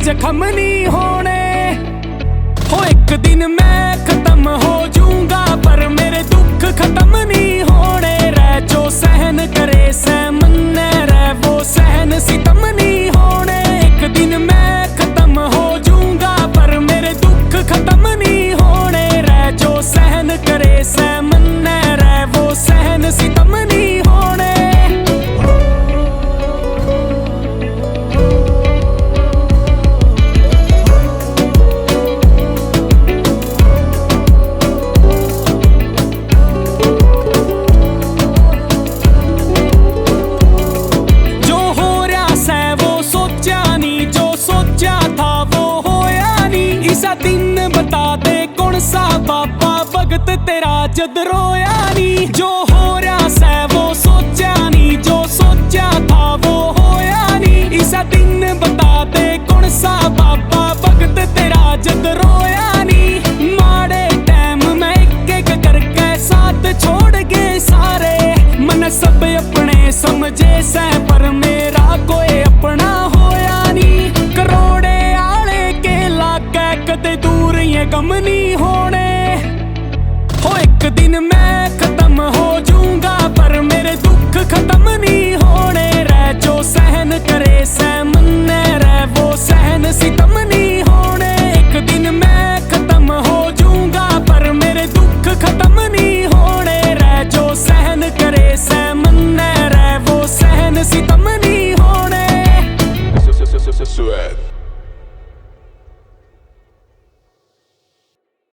जख्म नहीं होने। हो एक दिन मैं खत्म हो जाऊंगा पर मेरे दुख खत्म नहीं होने। रह जो सहन करे सहमन रह वो सहन सितम नहीं होने। एक दिन मैं खत्म हो जाऊंगा पर मेरे दुख खत्म नहीं होने। रह जो सहन करे सहमन रह वो सहन सितम नहीं होने। दिन बता दे कौन सा बाबा भगत तेरा जद रोया नी। जो हो रहा सै वो सोचा नी, जो सोचा था वो होया नी। इसा दिन बता दे कौन सा बाबा भगत तेरा जद रोया नी। माड़े टाइम में एक एक करके साथ छोड़ गए सारे। मन सब अपने समझे सै पर मेरा कोई अपना होया नी। करोड़े आले के लागे कदे दूर ये गम नहीं होने। हो एक दिन मैं खत्म हो जाऊंगा पर मेरे दुख खत्म नहीं होने। रह जो सहन करे सहमन रह वो सहन सितम नहीं होने। एक दिन मैं खत्म हो जाऊंगा पर मेरे दुख खत्म नहीं होने। रह जो सहन करे सहमन रह वो सहन सितम नहीं होने।